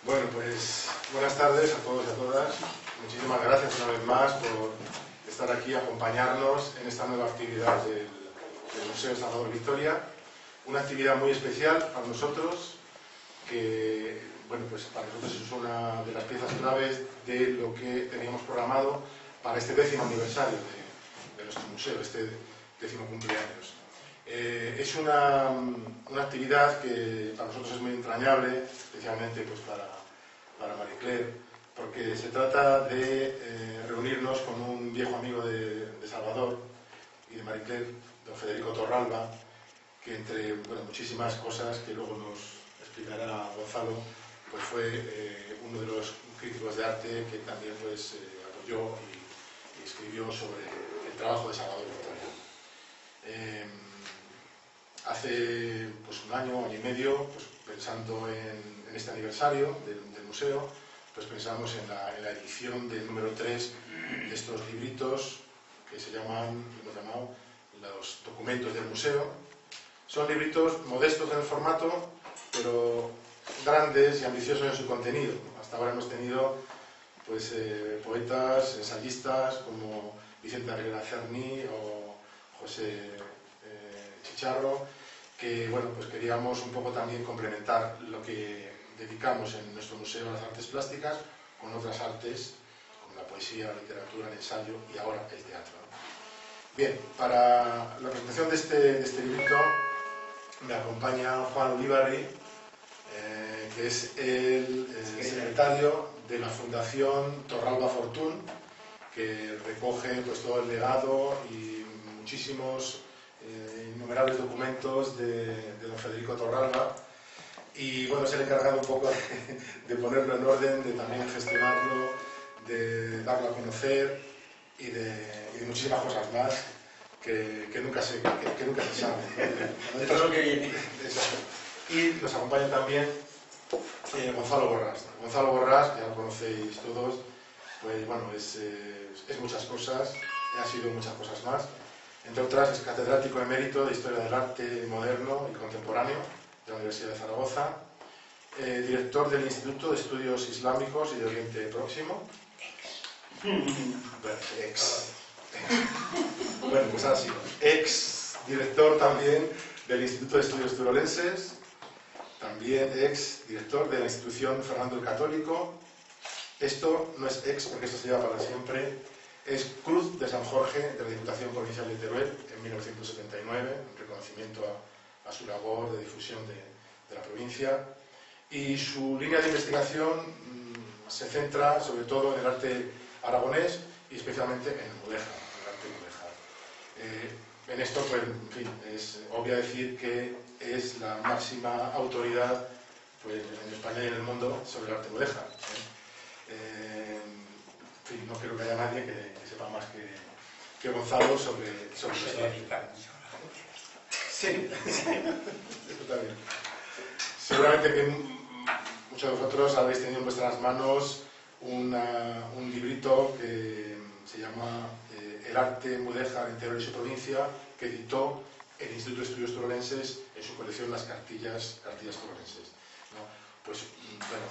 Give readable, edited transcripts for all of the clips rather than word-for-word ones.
Bueno, pues buenas tardes a todos y a todas. Muchísimas gracias una vez más por estar aquí, acompañarnos en esta nueva actividad del Museo Salvador Victoria. Una actividad muy especial para nosotros, que bueno, pues para nosotros es una de las piezas claves de lo que teníamos programado para este 10º aniversario de nuestro museo, este 10º cumpleaños. Es una actividad que para nosotros es muy entrañable, especialmente pues para Marie Claire, porque se trata de reunirnos con un viejo amigo de Salvador y de Marie Claire, don Federico Torralba, que entre muchísimas cosas que luego nos explicará Gonzalo, pues fue uno de los críticos de arte que también pues, apoyó y escribió sobre el trabajo de Salvador Victoria. Hace pues, un año y medio, pues, pensando en este aniversario del museo, pues pensamos en la edición del número 3 de estos libritos que hemos llamado los documentos del museo. Son libritos modestos en el formato, pero grandes y ambiciosos en su contenido. Hasta ahora hemos tenido pues, poetas, ensayistas como Vicente Aguilera Cerny o José Chicharro, que bueno, pues queríamos un poco también complementar lo que dedicamos en nuestro museo a las artes plásticas con otras artes, como la poesía, la literatura, el ensayo y ahora el teatro. Bien, para la presentación de este librito me acompaña Juan Ulibarri, que es el secretario de la Fundación Torralba Fortún, que recoge pues, todo el legado y muchísimos innumerables documentos de don Federico Torralba, y bueno, es el encargado un poco de ponerlo en orden, de también gestionarlo, de darlo a conocer y de muchísimas cosas más que nunca se saben. De todo lo que viene. Exacto. Y nos acompaña también Gonzalo Borrás. Gonzalo Borrás, que ya lo conocéis todos, pues bueno, es muchas cosas, ha sido muchas cosas más. Entre otras, es catedrático emérito de Historia del Arte Moderno y Contemporáneo de la Universidad de Zaragoza, director del Instituto de Estudios Islámicos y de Oriente Próximo. Bueno, pues ahora sí, ex director también del Instituto de Estudios Turolenses, también ex director de la institución Fernando el Católico. Esto no es ex porque esto se lleva para siempre. Es Cruz de San Jorge de la Diputación Provincial de Teruel en 1979, en reconocimiento a su labor de difusión de la provincia. Y su línea de investigación se centra sobre todo en el arte aragonés y especialmente en el mudéjar, en el arte mudéjar. En esto, pues, en fin, es obvio decir que es la máxima autoridad pues, en España y en el mundo sobre el arte mudéjar. En fin, no creo que haya nadie que sepa más que Gonzalo sobre esto. Sí, eso también. Seguramente que muchos de vosotros habéis tenido en vuestras manos un librito que se llama El arte mudéjar en Teruel y su provincia, que editó el Instituto de Estudios Turolenses en su colección Las Cartillas Turolenses, ¿no? Pues, bueno,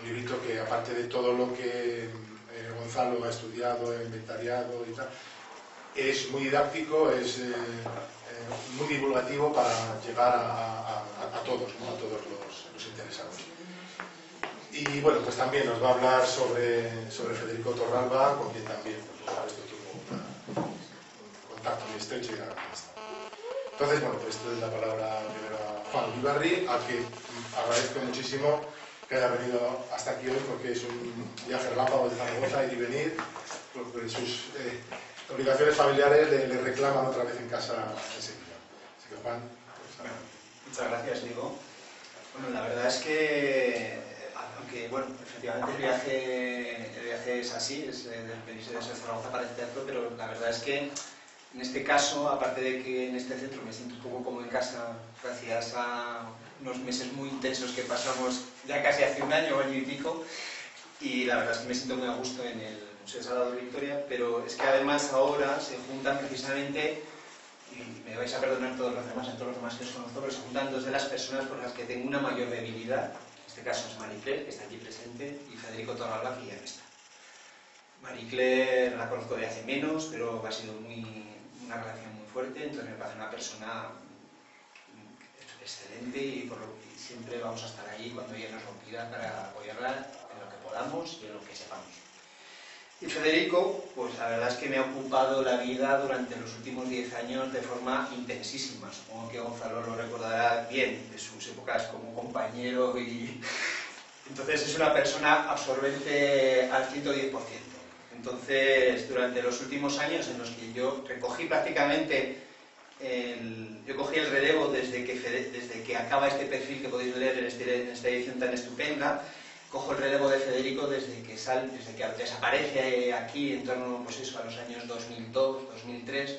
un librito que aparte de todo lo que Gonzalo ha estudiado, ha inventariado y tal, es muy didáctico, es muy divulgativo para llegar a todos, ¿no? A todos los interesados. Y bueno, pues también nos va a hablar sobre Federico Torralba, con quien también, por supuesto, tuvo un contacto muy estrecho y gran amistad. Entonces, bueno, pues esto es la palabra primero a Juan Ulibarri, al que agradezco muchísimo que haya venido hasta aquí hoy, porque es un viaje relámpago de Zaragoza, ir y venir, porque sus obligaciones familiares le reclaman otra vez en casa enseguida. Así que, Juan, pues, muchas gracias, Diego. Bueno, la verdad es que, aunque, bueno, efectivamente el viaje es así, es del venirse de Zaragoza para el teatro, pero la verdad es que en este caso, aparte de que en este centro me siento un poco como en casa, gracias a unos meses muy intensos que pasamos ya casi hace un año y pico, y la verdad es que me siento muy a gusto en el Museo Salvador Victoria, pero es que además ahora se juntan precisamente, y me vais a perdonar todos los demás que os conozco, pero se juntan dos de las personas por las que tengo una mayor debilidad. este caso es Marie Claire, que está aquí presente, y Federico Torralba, que ya no está. Marie Claire la conozco de hace menos, pero ha sido una relación muy fuerte, entonces me parece una persona excelente y siempre vamos a estar ahí cuando ella nos lo pida para apoyarla en lo que podamos y en lo que sepamos. Y Federico, pues la verdad es que me ha ocupado la vida durante los últimos 10 años de forma intensísima. Supongo que Gonzalo lo recordará bien de sus épocas como compañero y... Entonces es una persona absorbente al 110%. Entonces, durante los últimos años en los que yo recogí prácticamente yo cogí el relevo desde que acaba este perfil que podéis leer en esta edición tan estupenda, cojo el relevo de Federico desde que desaparece aquí en torno pues eso, a los años 2002, 2003,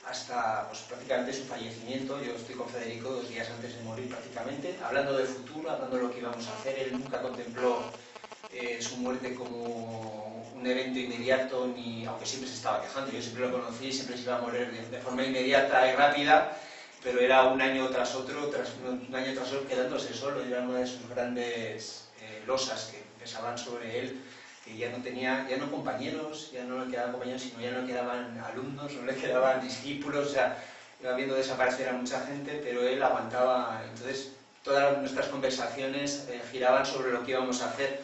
hasta pues, prácticamente su fallecimiento. Yo estoy con Federico 2 días antes de morir prácticamente, hablando del futuro, hablando de lo que íbamos a hacer. Él nunca contempló su muerte como un evento inmediato, ni aunque siempre se estaba quejando. Yo siempre lo conocí, siempre se iba a morir de forma inmediata y rápida, pero era un año tras otro, quedándose solo. Era una de sus grandes losas que pesaban sobre él, que ya no compañeros, ya no le quedaban compañeros, sino ya no le quedaban alumnos, no le quedaban discípulos, o sea, iba viendo desaparecer a mucha gente, pero él aguantaba. Entonces, todas nuestras conversaciones giraban sobre lo que íbamos a hacer.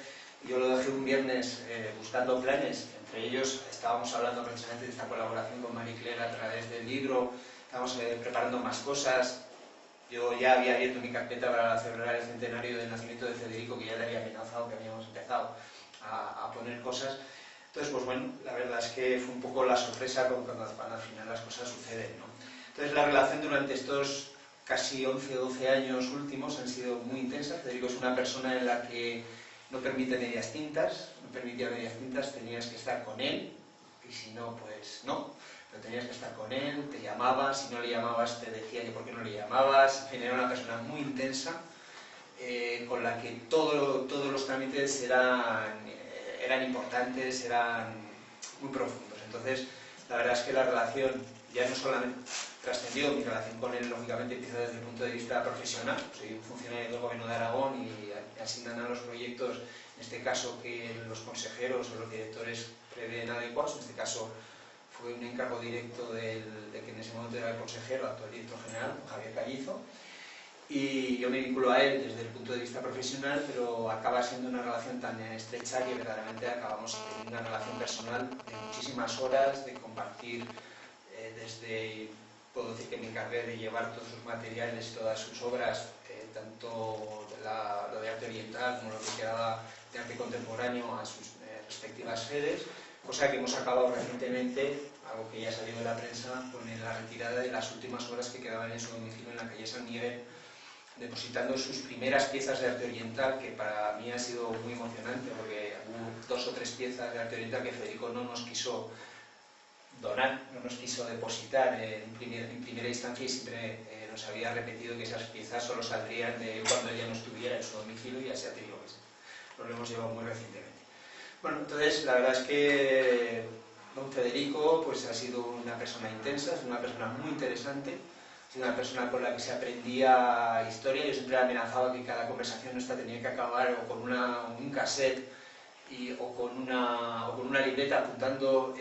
Yo lo dejé un viernes buscando planes, entre ellos estábamos hablando precisamente de esta colaboración con Marie Claire a través del libro, estábamos preparando más cosas. Yo ya había abierto mi carpeta para celebrar el centenario del nacimiento de Federico, que ya le había amenazado, que habíamos empezado a poner cosas. Entonces, pues bueno, la verdad es que fue un poco la sorpresa cuando al final las cosas suceden, ¿no? Entonces, la relación durante estos casi 11 o 12 años últimos han sido muy intensas. Federico es una persona en la que no permitía medias tintas, tenías que estar con él, y si no, pues no. Pero tenías que estar con él, te llamaba, si no le llamabas te decía que por qué no le llamabas. En fin, era una persona muy intensa, con la que todos los trámites eran importantes, eran muy profundos. Entonces, la verdad es que la relación ya no solamente trascendió, mi relación con él lógicamente empieza desde el punto de vista profesional. Soy un funcionario del Gobierno de Aragón y asignan a los proyectos, en este caso que los consejeros o los directores prevén adecuados. En este caso fue un encargo directo de que en ese momento era el consejero, actual director general, Javier Callizo, y yo me vinculo a él desde el punto de vista profesional, pero acaba siendo una relación tan estrecha que verdaderamente acabamos teniendo una relación personal de muchísimas horas, de compartir puedo decir que me encargué de llevar todos sus materiales, todas sus obras, tanto lo de arte oriental como lo que quedaba de arte contemporáneo a sus respectivas sedes, cosa que hemos acabado recientemente, algo que ya salió de la prensa, con la retirada de las últimas obras que quedaban en su domicilio en la calle San Miguel, depositando sus primeras piezas de arte oriental, que para mí ha sido muy emocionante, porque hubo 2 o 3 piezas de arte oriental que Federico no nos quiso donar, no nos quiso depositar en primera instancia, y siempre nos había repetido que esas piezas solo saldrían de cuando ella no estuviera en su domicilio, y así ha tenido que ser. Lo hemos llevado muy recientemente. Bueno, entonces la verdad es que don Federico pues, ha sido una persona intensa, es una persona muy interesante, es una persona con la que se aprendía historia. Yo siempre amenazaba que cada conversación nuestra tenía que acabar o con un cassette o con una libreta apuntando.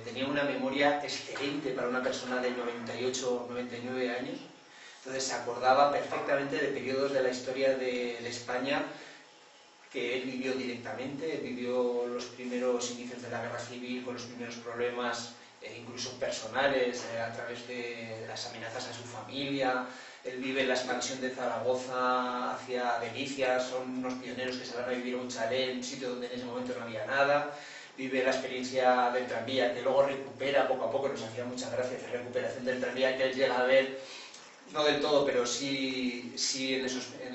Tenía una memoria excelente para una persona de 98 o 99 años, entonces se acordaba perfectamente de periodos de la historia de España que él vivió directamente. Él vivió los primeros inicios de la guerra civil, con los primeros problemas incluso personales, a través de las amenazas a su familia. Él vive la expansión de Zaragoza hacia Delicias, son unos pioneros que se van a vivir a un chalet, en un sitio donde en ese momento no había nada. Vive la experiencia del tranvía, que luego recupera poco a poco, nos hacía mucha gracia esa recuperación del tranvía que él llega a ver, no del todo, pero sí en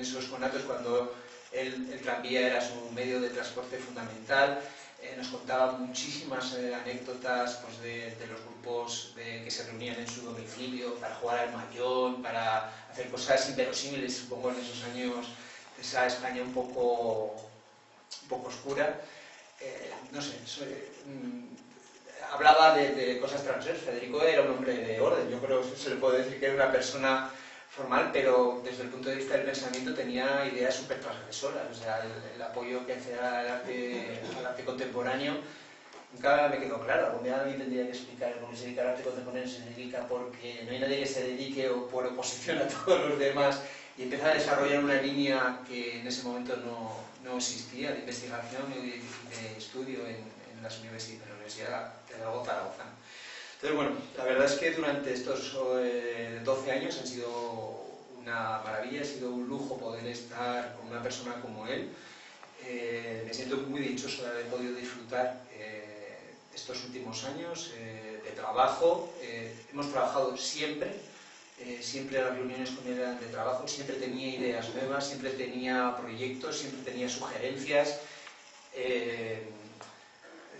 esos conatos, cuando el tranvía era su medio de transporte fundamental. Nos contaba muchísimas anécdotas pues, de los grupos que se reunían en su domicilio para jugar al mahjong, para hacer cosas inverosímiles, supongo, en esos años de esa España un poco oscura. No sé, hablaba de cosas transversales. Federico era un hombre de orden. Yo creo que se le puede decir que era una persona formal, pero desde el punto de vista del pensamiento tenía ideas súper transgresoras. O sea, el apoyo que hacía al arte contemporáneo nunca me quedó claro. Algún día alguien tendría que explicar por qué se dedica al arte contemporáneo. Se dedica porque no hay nadie que se dedique o por oposición a todos los demás, y empieza a desarrollar una línea que en ese momento no existía, de investigación y de estudio en la Universidad de Zaragoza. Entonces, bueno, la verdad es que durante estos 12 años han sido una maravilla, ha sido un lujo poder estar con una persona como él. Me siento muy dichoso de haber podido disfrutar estos últimos años de trabajo. Hemos trabajado siempre las reuniones con él eran de trabajo, siempre tenía ideas nuevas, siempre tenía proyectos, siempre tenía sugerencias.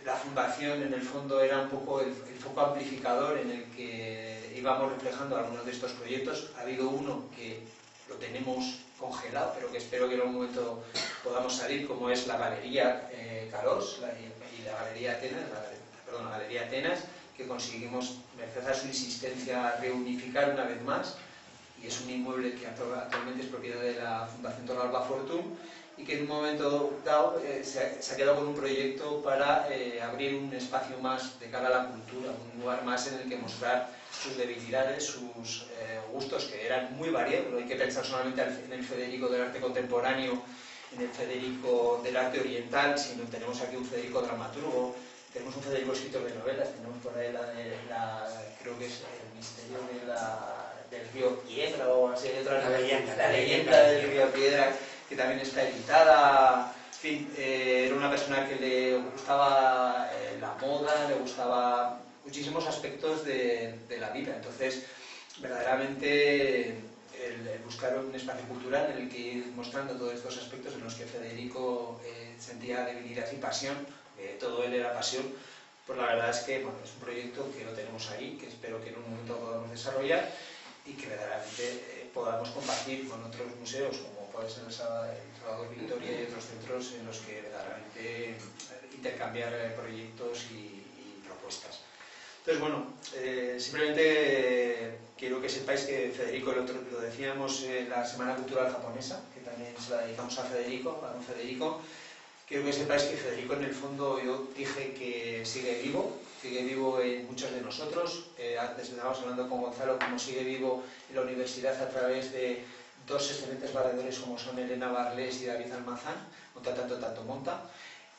La fundación, en el fondo, era un poco el foco amplificador en el que íbamos reflejando algunos de estos proyectos. Ha habido uno que lo tenemos congelado, pero que espero que en algún momento podamos salir, como es la Galería Carós y la Galería Atenas, que conseguimos, gracias a su insistencia, reunificar una vez más, y es un inmueble que actualmente es propiedad de la Fundación Torralba Fortun, y que en un momento dado se ha quedado con un proyecto para abrir un espacio más de cara a la cultura, un lugar más en el que mostrar sus debilidades, sus gustos, que eran muy variados. No hay que pensar solamente en el Federico del arte contemporáneo, en el Federico del arte oriental, sino tenemos aquí un Federico dramaturgo, tenemos un Federico escritor de novelas, tenemos por ahí creo que es El misterio del río Piedra, o así hay otra novela, la leyenda del río Piedra, que también está editada. En fin, era una persona que le gustaba la moda, le gustaba muchísimos aspectos de la vida. Entonces, verdaderamente, el buscar un espacio cultural en el que ir mostrando todos estos aspectos en los que Federico sentía debilidad y pasión, todo él era pasión, pues la verdad es que bueno, es un proyecto que lo tenemos ahí, que espero que en un momento podamos desarrollar y que verdaderamente podamos compartir con otros museos, como puede ser el Salvador Victoria y otros centros en los que verdaderamente intercambiar proyectos y propuestas. Entonces, bueno, simplemente quiero que sepáis que Federico, lo decíamos en la Semana Cultural Japonesa, que también se la dedicamos a don Federico. Quiero que sepáis que Federico, en el fondo, yo dije que sigue vivo en muchos de nosotros. Antes estábamos hablando con Gonzalo, como sigue vivo en la universidad a través de dos excelentes valedores como son Elena Barlés y David Almazán, Monta tanto monta.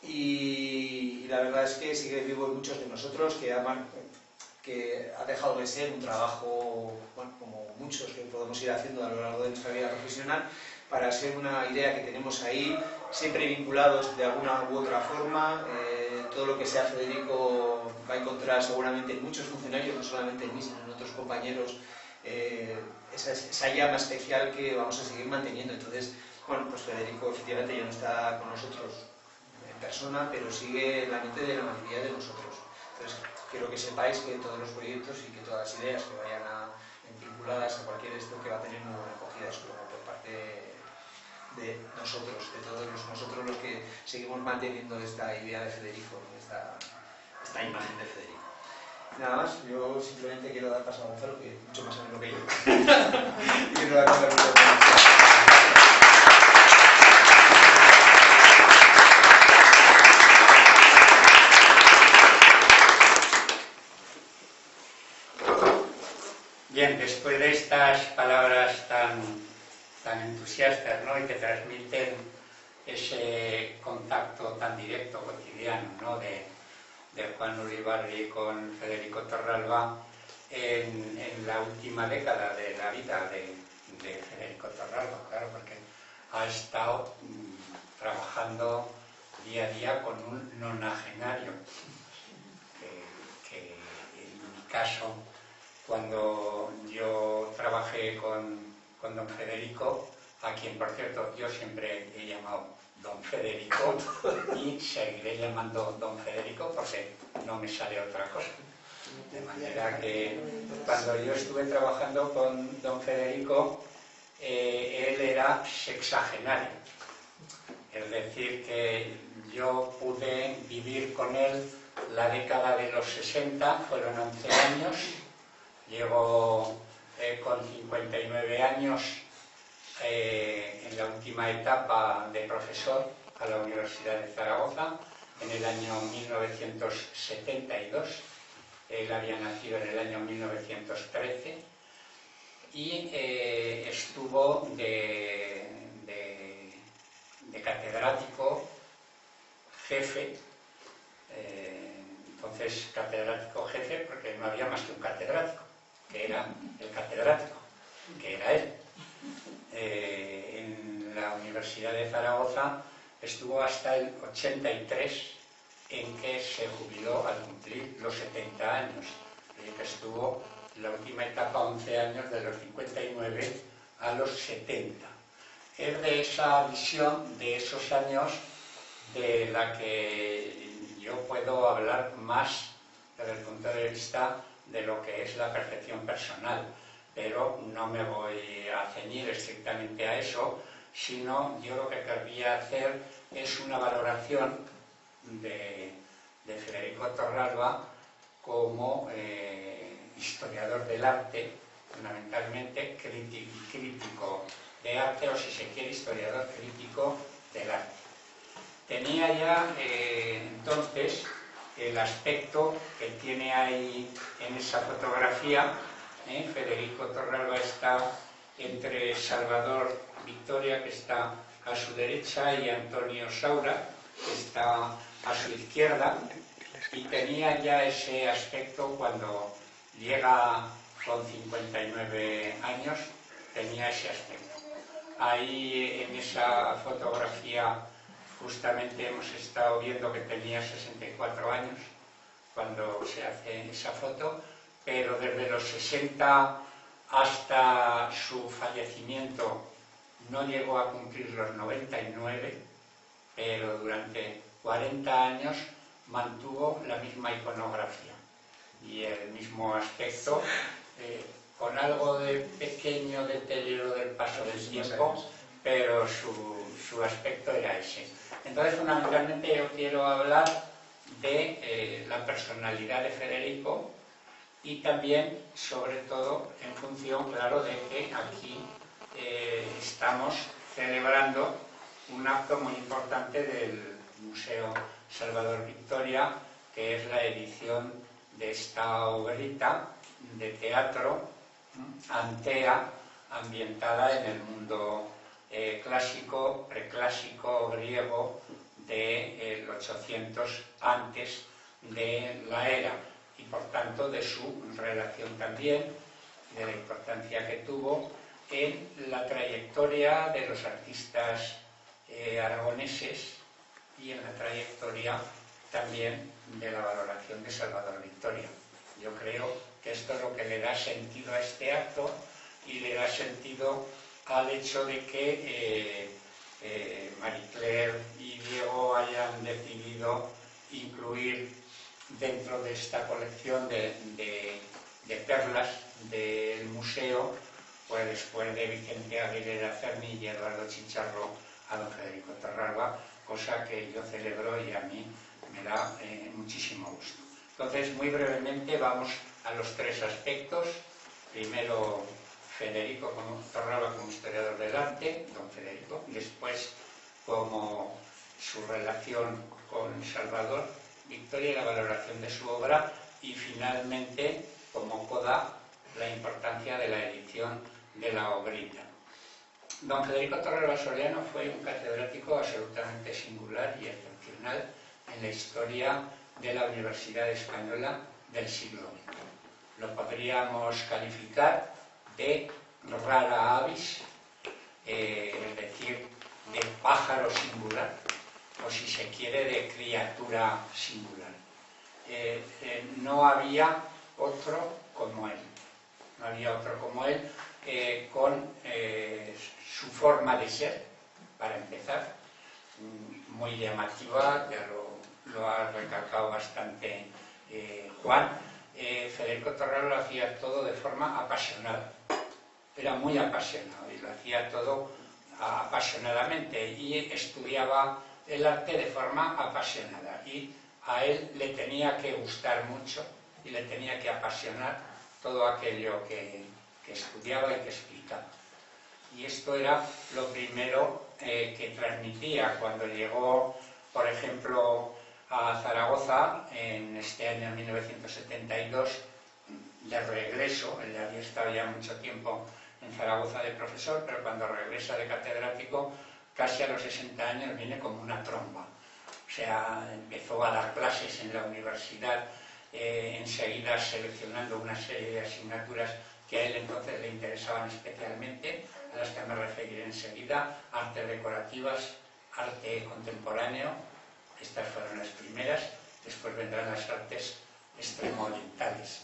Y la verdad es que sigue vivo en muchos de nosotros, que ha dejado de ser un trabajo, bueno, como muchos que podemos ir haciendo a lo largo de nuestra vida profesional, para ser una idea que tenemos ahí, siempre vinculados de alguna u otra forma. Todo lo que sea Federico va a encontrar seguramente en muchos funcionarios, no solamente en mí, sino en otros compañeros, esa llama especial que vamos a seguir manteniendo. Entonces, bueno, pues Federico efectivamente ya no está con nosotros en persona, pero sigue en la mente de la mayoría de nosotros. Entonces, quiero que sepáis que todos los proyectos y que todas las ideas que vayan vinculadas a cualquier esto que va a tener muy buena acogida, eso por parte de nosotros, de todos nosotros los que seguimos manteniendo esta idea de Federico, esta imagen de Federico. Nada más, yo simplemente quiero dar paso a Gonzalo, que mucho más sabe lo que yo. Y quiero dar paso a Gonzalo. Bien, después de estas palabras tan entusiastas, ¿no?, y que transmiten ese contacto tan directo, cotidiano, ¿no?, de Juan Uribarri con Federico Torralba en la última década de la vida de Federico Torralba, claro, porque ha estado trabajando día a día con un nonagenario, que en mi caso, cuando yo trabajé con don Federico, a quien, por cierto, yo siempre he llamado don Federico y seguiré llamando don Federico porque no me sale otra cosa. De manera que cuando yo estuve trabajando con don Federico, él era sexagenario. Es decir, que yo pude vivir con él la década de los 60, fueron 11 años. Llego con 59 años, en la última etapa de profesor a la Universidad de Zaragoza, en el año 1972. Él había nacido en el año 1913 y estuvo de catedrático jefe, entonces catedrático jefe porque no había más que un catedrático, que era el catedrático, que era él. En la Universidad de Zaragoza estuvo hasta el 83, en que se jubiló al cumplir los 70 años. Que estuvo la última etapa 11 años, de los 59 a los 70. Es de esa visión, de esos años, de la que yo puedo hablar más desde el punto de vista de lo que es la percepción personal, pero no me voy a ceñir estrictamente a eso, sino yo lo que querría hacer es una valoración de Federico Torralba como historiador del arte, fundamentalmente crítico de arte, o si se quiere, historiador crítico del arte. Tenía ya entonces el aspecto que tiene ahí en esa fotografía. Federico Torralba está entre Salvador Victoria, que está a su derecha, y Antonio Saura, que está a su izquierda, y tenía ya ese aspecto cuando llega con 59 años, tenía ese aspecto. Ahí en esa fotografía justamente hemos estado viendo que tenía 64 años cuando se hace esa foto, pero desde los 60 hasta su fallecimiento no llegó a cumplir los 99, pero durante 40 años mantuvo la misma iconografía y el mismo aspecto, con algo de pequeño deterioro del paso del tiempo, pero su aspecto era ese. Entonces, fundamentalmente, yo quiero hablar de la personalidad de Federico y también, sobre todo, en función, claro, de que aquí estamos celebrando un acto muy importante del Museo Salvador Victoria, que es la edición de esta obrita de teatro, Antea, ambientada en el mundo clásico, preclásico, griego, del 800 antes de la era, y por tanto de su relación también, de la importancia que tuvo en la trayectoria de los artistas aragoneses y en la trayectoria también de la valoración de Salvador Victoria. Yo creo que esto es lo que le da sentido a este acto y le da sentido al hecho de que Marie Claire y Diego hayan decidido incluir dentro de esta colección de perlas del museo, pues después de Vicente Aguilera Cerny y Eduardo Chicharro, a don Federico Torralba, cosa que yo celebro y a mí me da muchísimo gusto. Entonces, muy brevemente vamos a los tres aspectos. Primero, Federico Torralba como historiador del arte, don Federico, después como su relación con Salvador Victoria y la valoración de su obra, y finalmente, como coda, la importancia de la edición de la obrita. Don Federico Torralba Soriano fue un catedrático absolutamente singular y excepcional en la historia de la Universidad Española del siglo XX. Lo podríamos calificar de rara avis, es decir, de pájaro singular, o si se quiere, de criatura singular. No había otro como él. No había otro como él, con su forma de ser, para empezar, muy llamativa, ya lo ha recalcado bastante Juan. Federico Torralba lo hacía todo de forma apasionada. Era muy apasionado y lo hacía todo apasionadamente, y estudiaba el arte de forma apasionada, y a él le tenía que gustar mucho y le tenía que apasionar todo aquello que que estudiaba y que explicaba. Y esto era lo primero que transmitía cuando llegó, por ejemplo, a Zaragoza en este año 1972, de regreso. Él había estado ya mucho tiempo en Zaragoza de profesor, pero cuando regresa de catedrático, casi a los 60 años, viene como una tromba. O sea, empezó a dar clases en la universidad, enseguida seleccionando una serie de asignaturas que a él entonces le interesaban especialmente, a las que me referiré enseguida: artes decorativas, arte contemporáneo. Estas fueron las primeras, después vendrán las artes extremo-orientales.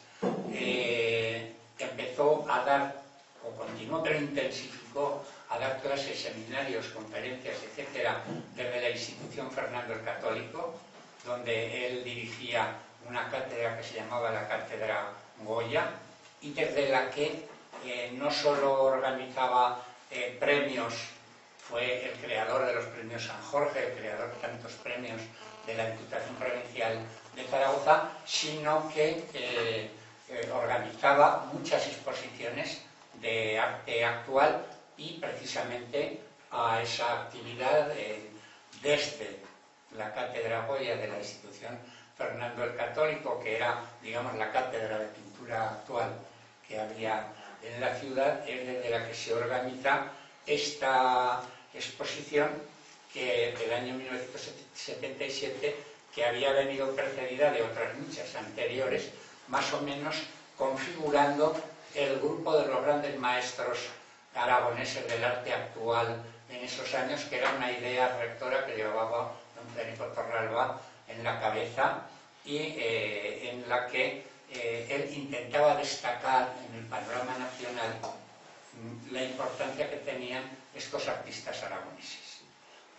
Empezó a dar, o continuó, pero intensificó, a dar clases, seminarios, conferencias, etcétera, desde la institución Fernando el Católico, donde él dirigía una cátedra que se llamaba la Cátedra Goya, y desde la que no solo organizaba premios, fue el creador de los premios San Jorge, el creador de tantos premios de la Diputación Provincial de Zaragoza, sino que organizaba muchas exposiciones de arte actual, y precisamente a esa actividad desde la Cátedra Goya de la institución Fernando el Católico, que era, digamos, la cátedra de pintura actual que había en la ciudad, es desde la que se organiza esta exposición, que del año 1977, que había venido precedida de otras muchas anteriores, más o menos configurando el grupo de los grandes maestros aragoneses del arte actual en esos años, que era una idea rectora que llevaba don Federico Torralba en la cabeza, y en la que él intentaba destacar en el panorama nacional la importancia que tenían estos artistas aragoneses,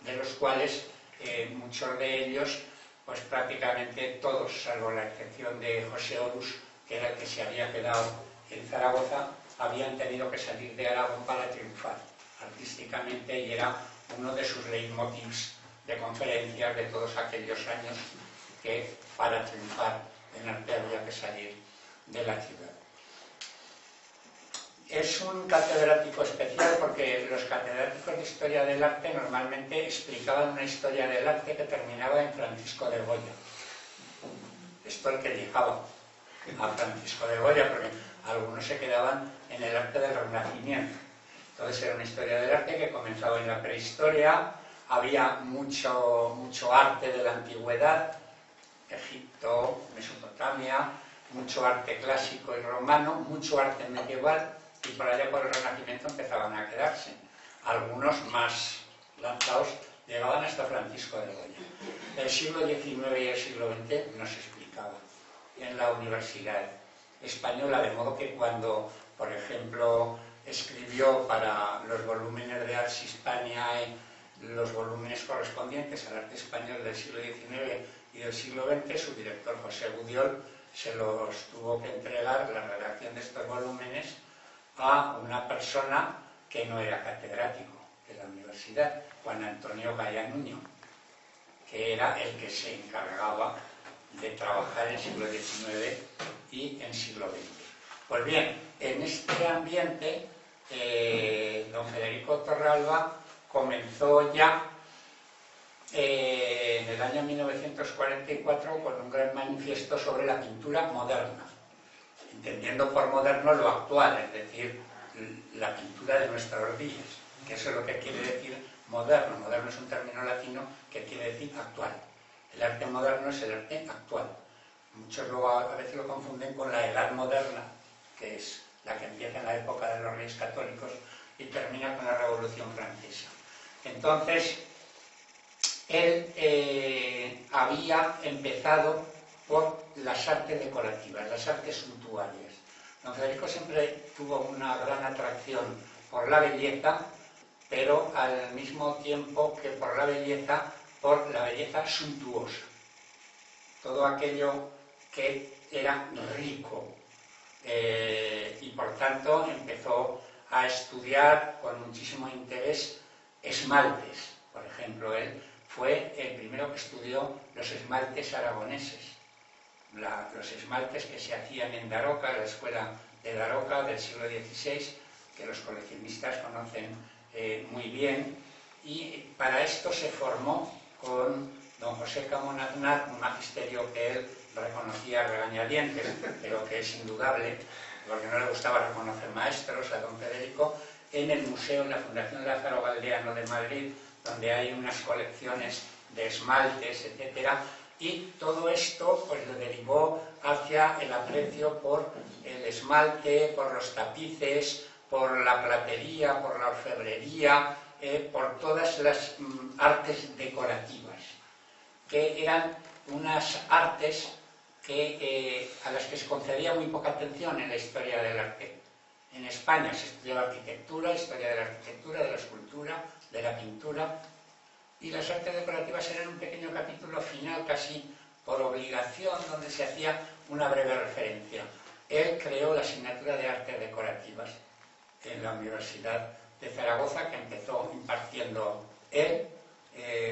de los cuales muchos de ellos, pues prácticamente todos, salvo la excepción de José Horus, que era el que se había quedado en Zaragoza, habían tenido que salir de Aragón para triunfar artísticamente, y era uno de sus leitmotivs de conferencias de todos aquellos años, que para triunfar en arte había que salir de la ciudad. Es un catedrático especial porque los catedráticos de Historia del Arte normalmente explicaban una historia del arte que terminaba en Francisco de Goya. Esto el que llegaba a Francisco de Goya, porque algunos se quedaban en el arte del Renacimiento. Entonces era una historia del arte que comenzaba en la prehistoria. Había mucho arte de la antigüedad, Egipto, Mesopotamia, mucho arte clásico y romano, mucho arte medieval, y por allá por el Renacimiento empezaban a quedarse. Algunos más lanzados llegaban hasta Francisco de Goya. El siglo XIX y el siglo XX no se explicaba en la Universidad Española, de modo que cuando, por ejemplo, escribió para los volúmenes de Ars Hispaniae los volúmenes correspondientes al arte español del siglo XIX y del siglo XX, su director José Gudiol se los tuvo que entregar, la redacción de estos volúmenes, a una persona que no era catedrático de la universidad, Juan Antonio Gaya Nuño, que era el que se encargaba de trabajar en siglo XIX y en siglo XX. Pues bien, en este ambiente, don Federico Torralba comenzó ya en el año 1944 con un gran manifiesto sobre la pintura moderna, entendiendo por moderno lo actual, es decir, la pintura de nuestros días, que eso es lo que quiere decir moderno. Moderno es un término latino que quiere decir actual. El arte moderno es el arte actual. Muchos a veces lo confunden con la edad moderna, que es la que empieza en la época de los Reyes Católicos y termina con la Revolución Francesa. Entonces, él había empezado por las artes decorativas, las artes suntuarias. Don Federico siempre tuvo una gran atracción por la belleza, pero al mismo tiempo que por la belleza suntuosa. Todo aquello que era rico. Y por tanto empezó a estudiar con muchísimo interés esmaltes. Por ejemplo, él fue el primero que estudió los esmaltes aragoneses, los esmaltes que se hacían en Daroca, la escuela de Daroca del siglo XVI, que los coleccionistas conocen muy bien, y para esto se formó con don José Camón Aznar, un magisterio que él reconocía a regañadientes, pero que es indudable, porque no le gustaba reconocer maestros a don Federico, en el museo, en la Fundación Lázaro Galdeano de Madrid, donde hay unas colecciones de esmaltes, etcétera, y todo esto pues lo derivó hacia el aprecio por el esmalte, por los tapices, por la platería, por la orfebrería, por todas las artes decorativas, que eran unas artes a las que se concedía muy poca atención en la historia del arte. En España se estudiaba arquitectura, historia de la arquitectura, de la escultura, de la pintura, y las artes decorativas eran un pequeño capítulo final, casi por obligación, donde se hacía una breve referencia. Él creó la asignatura de artes decorativas en la Universidad de Zaragoza, que empezó impartiendo él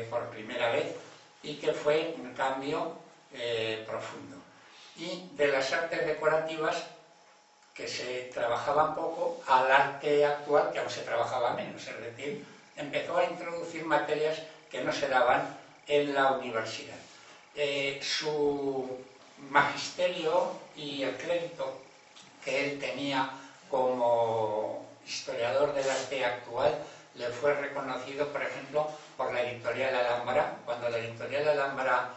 por primera vez, y que fue un cambio profundo. Y de las artes decorativas, que se trabajaban poco, al arte actual, que aún se trabajaba menos, es decir, empezó a introducir materias que no se daban en la universidad. Su magisterio y el crédito que él tenía como historiador del arte actual le fue reconocido, por ejemplo, por la editorial Alhambra. Cuando la editorial Alhambra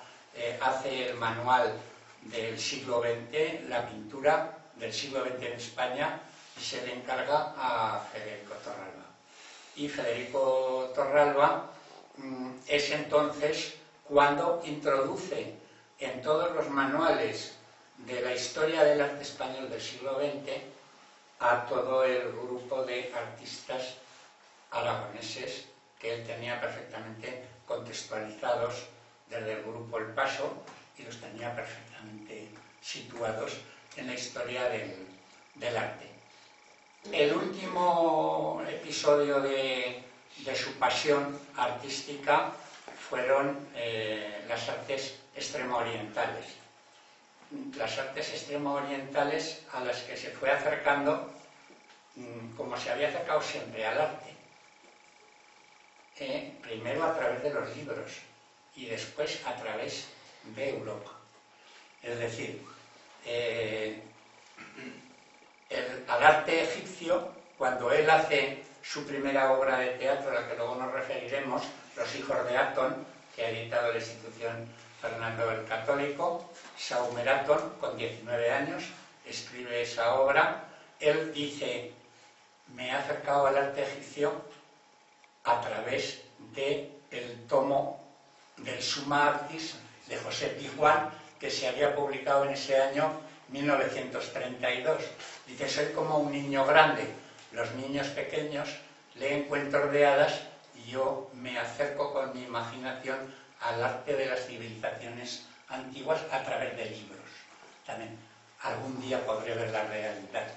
hace el manual del siglo XX, la pintura del siglo XX en España, se le encarga a Federico Torralba. Y Federico Torralba es entonces cuando introduce en todos los manuales de la historia del arte español del siglo XX a todo el grupo de artistas aragoneses que él tenía perfectamente contextualizados desde el grupo El Paso, y los tenía perfectamente situados en la historia del arte. El último episodio de su pasión artística fueron las artes extremoorientales. Las artes extremoorientales a las que se fue acercando, como se había acercado siempre al arte, primero a través de los libros y después a través de Europa. Es decir, al arte egipcio, cuando él hace su primera obra de teatro, a la que luego nos referiremos, Los hijos de Atón, que ha editado la institución Fernando el Católico, Saumer Atón, con 19 años, escribe esa obra. Él dice: me he acercado al arte egipcio a través del tomo del Summa Artis de José Pizjuán, que se había publicado en ese año 1932. Dice: soy como un niño grande. Los niños pequeños leen cuentos de hadas y yo me acerco con mi imaginación al arte de las civilizaciones antiguas a través de libros. También algún día podré ver la realidad,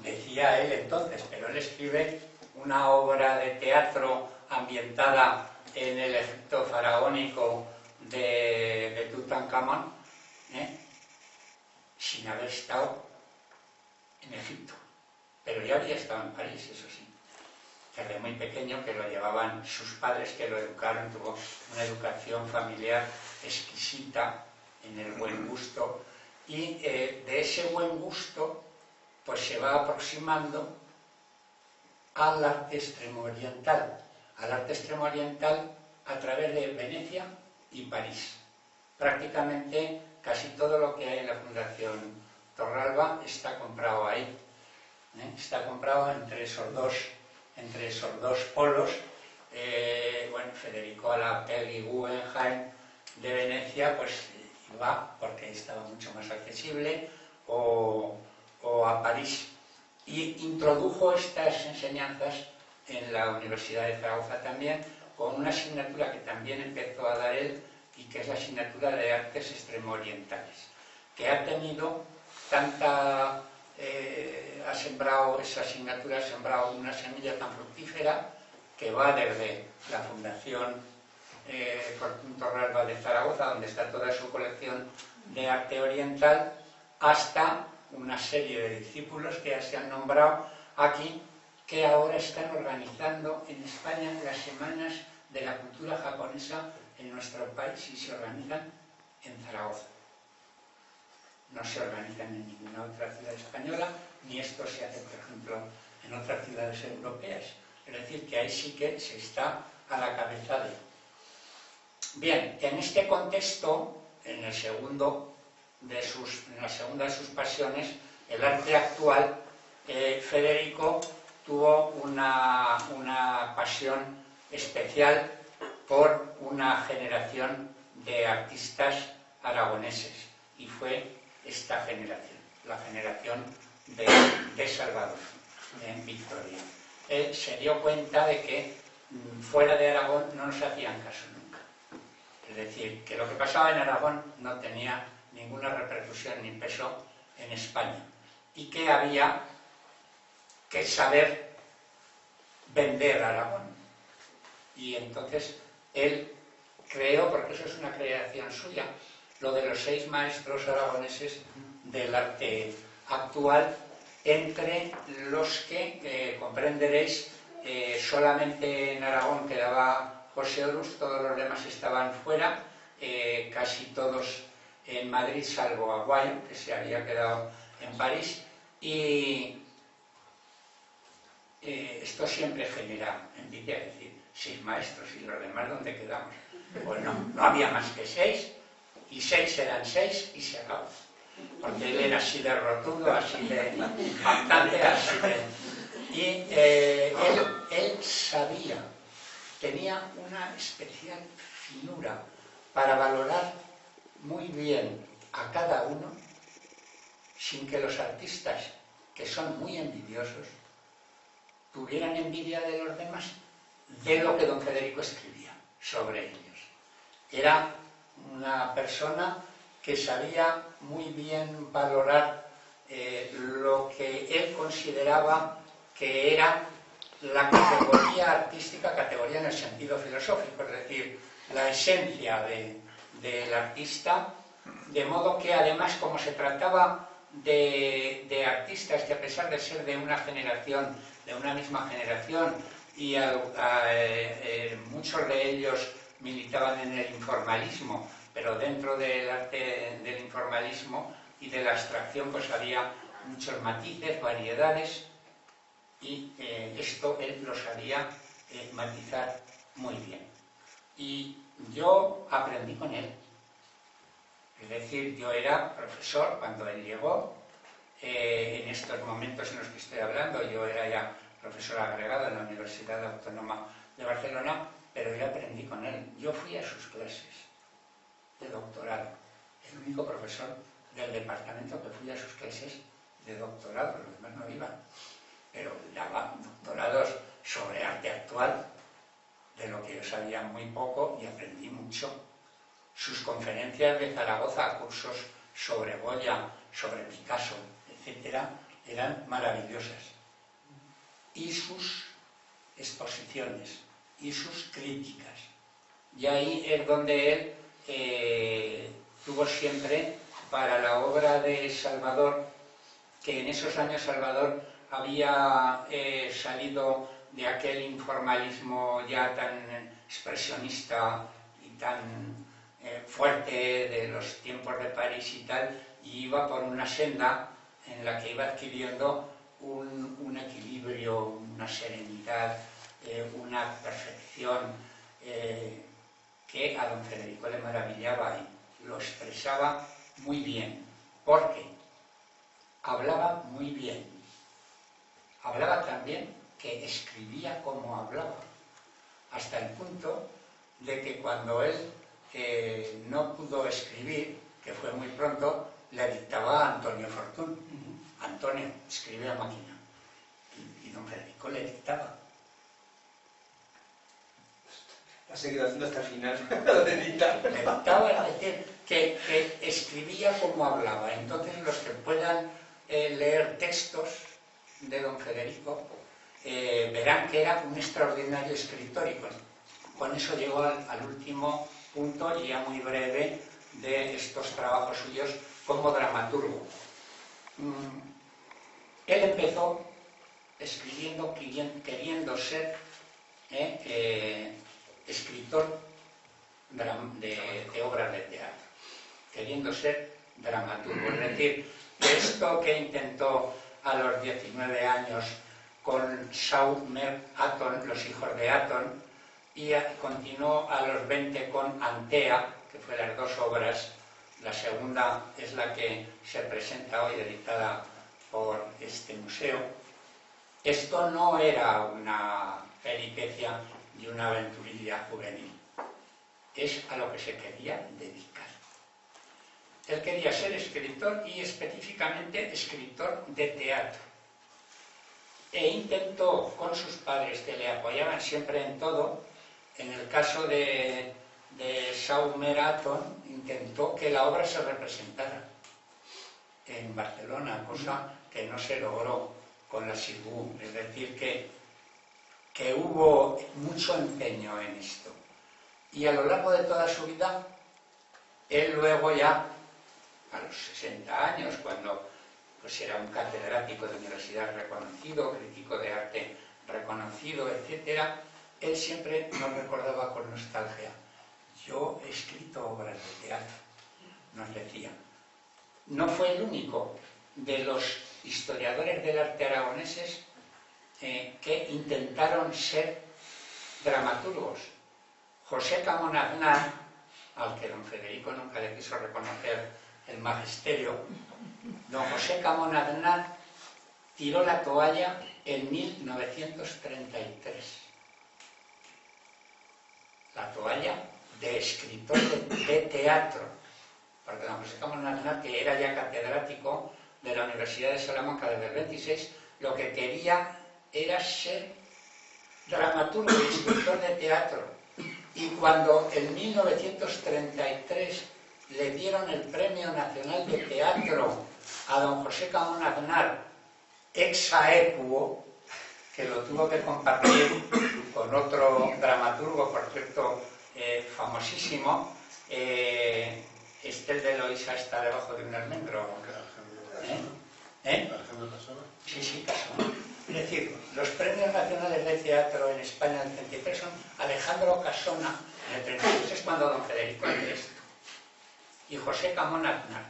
decía él entonces, pero él escribe una obra de teatro ambientada en el Egipto faraónico de Tutankamón, sin haber estado en Egipto, pero ya había estado en París, eso sí, desde muy pequeño, que lo llevaban sus padres, que lo educaron, tuvo una educación familiar exquisita en el buen gusto, y de ese buen gusto pues se va aproximando al arte extremo-oriental a través de Venecia y París. Prácticamente casi todo lo que hay en la Fundación Torralba está comprado ahí. Está comprado entre esos dos polos. Bueno, Federico Alapelli Guggenheim de Venecia, pues iba porque estaba mucho más accesible, o a París. Y introdujo estas enseñanzas en la Universidad de Zaragoza también, con una asignatura que también empezó a dar él, y que es la asignatura de artes extremo-orientales, que ha tenido tanta... esa asignatura ha sembrado una semilla tan fructífera que va desde la Fundación Fortuny Torralba de Zaragoza, donde está toda su colección de arte oriental, hasta una serie de discípulos que ya se han nombrado aquí, que ahora están organizando en España las semanas de la cultura japonesa en nuestro país y se organizan en Zaragoza. No se organizan en ninguna otra ciudad española, ni esto se hace, por ejemplo, en otras ciudades europeas. Es decir, que ahí sí que se está a la cabeza de... Bien, en este contexto, en la segunda de sus pasiones, el arte actual, Federico tuvo una pasión especial por una generación de artistas aragoneses, y fue esta generación, la generación de Salvador, en Victoria. Él se dio cuenta de que fuera de Aragón no nos hacían caso nunca. Es decir, que lo que pasaba en Aragón no tenía ninguna repercusión ni peso en España, y que había que saber vender Aragón. Y entonces él creó, porque eso es una creación suya, lo de los 6 maestros aragoneses del arte actual, entre los que comprenderéis, solamente en Aragón quedaba José Orús, todos los demás estaban fuera, casi todos en Madrid, salvo Aguayo, que se había quedado en París, y esto siempre genera envidia, es decir, 6 maestros y los demás ¿dónde quedamos? Pues no había más que 6, y 6 eran 6 y se acabó. Porque él era así de rotundo, así de impactante, así de... Y él sabía, tenía una especial finura para valorar muy bien a cada uno, sin que los artistas, que son muy envidiosos, tuvieran envidia de los demás, de lo que don Federico escribía sobre ellos. Era una persona que sabía muy bien valorar lo que él consideraba que era la categoría artística, categoría en el sentido filosófico, es decir, la esencia del artista, de modo que además, como se trataba de artistas que a pesar de ser de una generación, de una misma generación, y muchos de ellos militaban en el informalismo, pero dentro del arte del informalismo y de la abstracción pues había muchos matices, variedades, y esto él lo sabía matizar muy bien. Y yo aprendí con él. Es decir, yo era profesor cuando él llegó, en estos momentos en los que estoy hablando, yo era ya profesor agregado en la Universidad Autónoma de Barcelona, pero yo aprendí con él. Yo fui a sus clases de doctorado, el único profesor del departamento que fui a sus clases de doctorado, los demás no iban, pero daba doctorados sobre arte actual, de lo que yo sabía muy poco y aprendí mucho. Sus conferencias de Zaragoza, cursos sobre Goya, sobre Picasso, etc., eran maravillosas. Y sus exposiciones, y sus críticas. Y ahí es donde él tuvo siempre para la obra de Salvador, que en esos años Salvador había salido de aquel informalismo ya tan expresionista y tan fuerte de los tiempos de París y tal, y iba por una senda en la que iba adquiriendo un equilibrio, una serenidad, una perfección que a don Federico le maravillaba y lo expresaba muy bien, porque hablaba muy bien. Hablaba también que escribía como hablaba, hasta el punto de que cuando él no pudo escribir, que fue muy pronto, le dictaba a Antonio Fortún. Antonio, escribe a máquina. Y don Federico le dictaba. Ha seguido haciendo hasta el final, lo de dictar. Le dictaba, es decir, que escribía como hablaba. Entonces, los que puedan leer textos de don Federico verán que era un extraordinario escritor, y con eso llegó al último punto, ya muy breve, de estos trabajos suyos como dramaturgo. él empezó escribiendo, queriendo ser escritor de obras de teatro, queriendo ser dramaturgo. Es decir, esto que intentó a los 19 años con Saumer Aton, Los hijos de Aton, y continuó a los 20 con Antea, que fue las dos obras. La segunda es la que se presenta hoy, editada por este museo. Esto no era una peripecia y una aventurilla juvenil, es a lo que se quería dedicar. Él quería ser escritor y específicamente escritor de teatro. E intentó con sus padres, que le apoyaban siempre en todo. En el caso de Saumer Aton, intentó que la obra se representara en Barcelona, cosa que no se logró con la Sirgu. Es decir, que hubo mucho empeño en esto. Y a lo largo de toda su vida, él luego ya, a los 60 años, cuando pues era un catedrático de universidad reconocido, crítico de arte reconocido, etc., él siempre nos recordaba con nostalgia: yo he escrito obras de teatro, nos decía. No fue el único de los historiadores del arte aragoneses que intentaron ser dramaturgos. José Camón Aznar, al que don Federico nunca le quiso reconocer el magisterio, don José Camón Aznar tiró la toalla en 1933. La toalla de escritor de teatro, porque don José Camón Aznar, que era ya catedrático de la Universidad de Salamanca desde el 26, lo que quería era ser dramaturgo y escritor de teatro. Y cuando en 1933 le dieron el Premio Nacional de Teatro a don José Camón Aznar, ex aequo, que lo tuvo que compartir con otro dramaturgo, por cierto, famosísimo, Estel de Loísa está debajo de un almendro. Sí, sí, Casona. Es decir, los premios nacionales de teatro en España en el 33 son Alejandro Casona, en el 36 es cuando don Federico hace esto, y José Camón Aznar.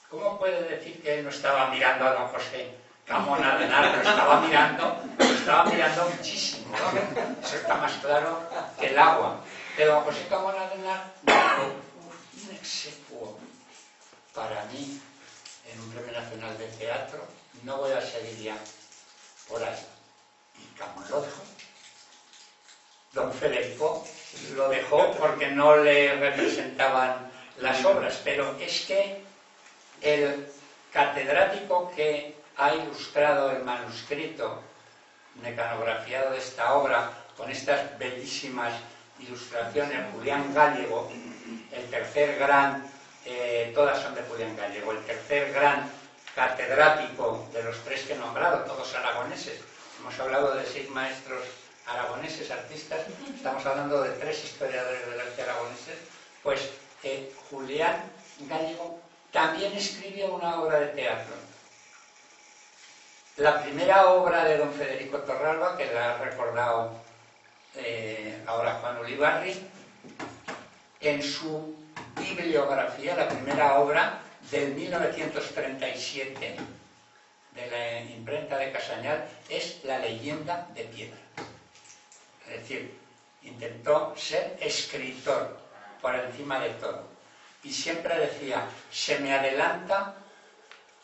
¿Cómo puede decir que él no estaba mirando a don José Camón Aznar? Lo estaba mirando muchísimo, ¿no? Eso está más claro que el agua. Pero don José Camón Aznar dijo: un exequo para mí en un premio nacional de teatro, no voy a seguir ya por ahí. Y Camón lo dejó. Don Federico lo dejó porque no le representaban las obras, pero es que el catedrático que ha ilustrado el manuscrito mecanografiado de esta obra, con estas bellísimas ilustraciones, Julián Gallego, el tercer gran, todas son de Julián Gallego, el tercer gran catedrático de los tres que he nombrado, todos aragoneses. Hemos hablado de 6 maestros aragoneses, artistas, estamos hablando de 3 historiadores del arte aragoneses. Pues Julián Gallego también escribió una obra de teatro. La primera obra de don Federico Torralba, que la ha recordado ahora Juan Ulibarri, en su bibliografía, la primera obra del 1937 de la imprenta de Casañar, es La leyenda de piedra. Es decir, intentó ser escritor por encima de todo. Y siempre decía: se me adelanta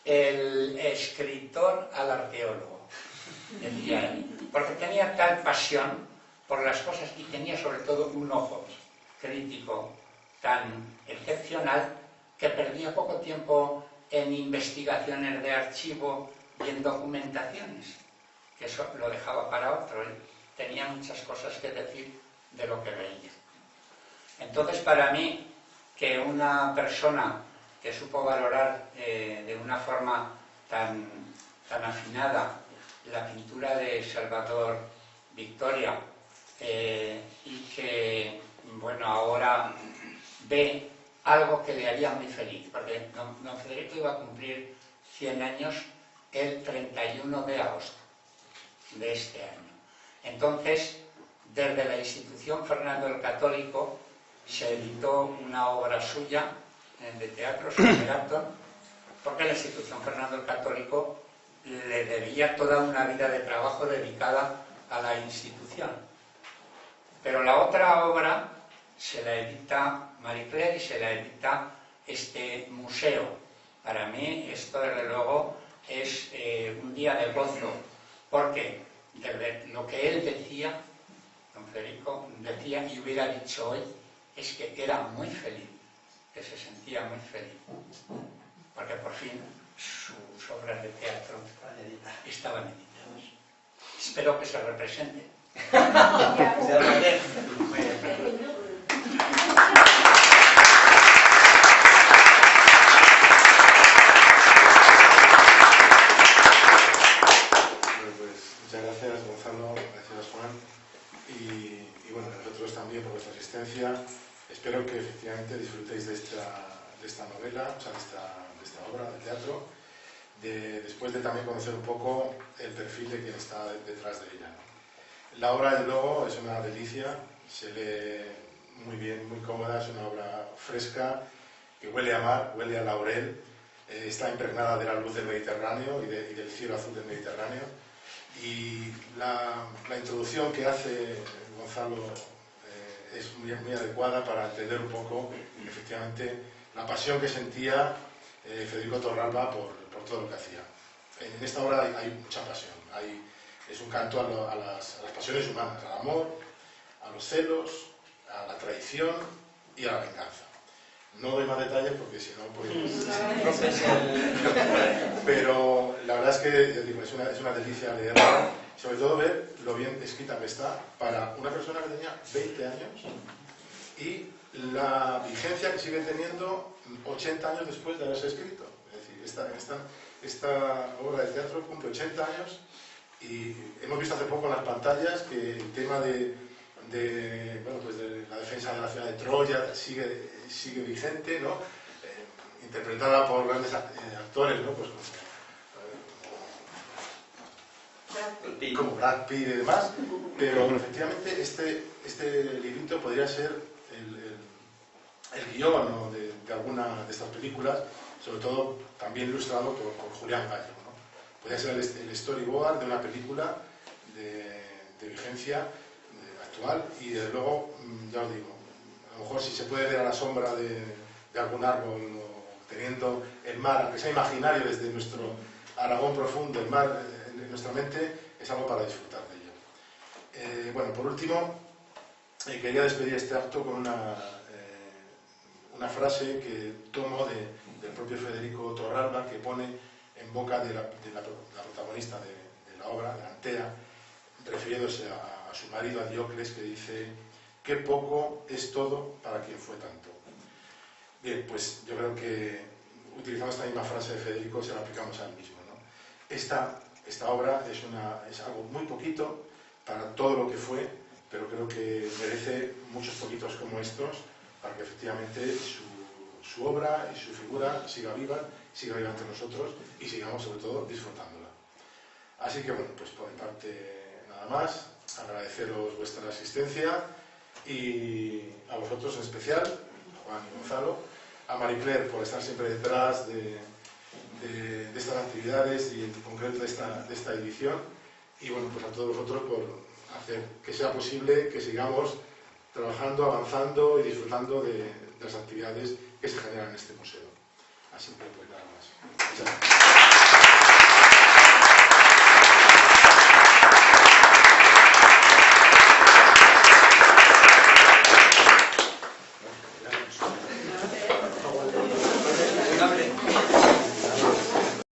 el escritor al arqueólogo. Decía él, porque tenía tal pasión por las cosas y tenía sobre todo un ojo crítico tan excepcional que perdía poco tiempo en investigaciones de archivo y en documentaciones, que eso lo dejaba para otro. Él tenía muchas cosas que decir de lo que veía. Entonces, para mí, que una persona que supo valorar de una forma tan afinada la pintura de Salvador Victoria, y que, bueno, ahora ve algo que le haría muy feliz, porque don Federico iba a cumplir 100 años el 31 de agosto de este año. Entonces, desde la institución Fernando el Católico se editó una obra suya de teatro, Superaton, porque la institución Fernando el Católico le debía toda una vida de trabajo dedicada a la institución. Pero la otra obra se la edita Marie Claire y se la edita este museo. Para mí esto desde luego es un día de gozo, porque desde lo que él decía, don Federico decía y hubiera dicho hoy, es que era muy feliz, que se sentía muy feliz, porque por fin sus obras de teatro estaban editadas. Espero que se represente. Muchas gracias, Gonzalo, gracias, Juan, y bueno, nosotros también por vuestra asistencia. Espero que efectivamente disfrutéis de esta novela, o sea, de esta obra de teatro, después de también conocer un poco el perfil de quien está detrás de ella, ¿no? La obra, desde luego, es una delicia, se lee muy bien, muy cómoda, es una obra fresca, que huele a mar, huele a laurel, está impregnada de la luz del Mediterráneo y del cielo azul del Mediterráneo. Y la introducción que hace Gonzalo es muy adecuada para entender un poco, efectivamente, la pasión que sentía Federico Torralba por todo lo que hacía. En esta obra hay mucha pasión, es un canto a las pasiones humanas, al amor, a los celos, a la traición y a la venganza. No doy más detalles porque si no, pues... Pero la verdad es que, ya digo, es una delicia leerla, sobre todo ver lo bien escrita que está para una persona que tenía 20 años y la vigencia que sigue teniendo 80 años después de haberse escrito. Es decir, esta obra de teatro cumple 80 años y hemos visto hace poco en las pantallas que el tema de la defensa de la ciudad de Troya sigue vigente, ¿no? Interpretada por grandes actores, ¿no? Pues como Brad Pitt y demás, pero efectivamente este librito podría ser el guión, ¿no? de alguna de estas películas, sobre todo también ilustrado por Julián Gallo, ¿no? Podría ser el storyboard de una película de vigencia actual y desde luego, ya os digo, a lo mejor si se puede ver a la sombra de algún árbol o teniendo el mar, aunque sea imaginario desde nuestro Aragón profundo, el mar en nuestra mente, es algo para disfrutar de ello. Bueno, por último, quería despedir este acto con una frase que tomo del propio Federico Torralba, que pone en boca de la protagonista de la obra, de Antea, refiriéndose a su marido, a Diocles, que dice: «Qué poco es todo para quien fue tanto». Bien, pues yo creo que utilizando esta misma frase de Federico se la aplicamos al mismo, ¿no? Esta obra es algo muy poquito para todo lo que fue, pero creo que merece muchos poquitos como estos para que efectivamente su obra y su figura siga viva entre nosotros y sigamos sobre todo disfrutándola. Así que bueno, pues por mi parte nada más, agradeceros vuestra asistencia y a vosotros en especial, Juan y Gonzalo, a Marie Claire por estar siempre detrás de estas actividades y en concreto de esta edición, y bueno, pues a todos vosotros por hacer que sea posible que sigamos trabajando, avanzando y disfrutando de las actividades que se generan en este museo. Así que pues nada más. Muchas gracias.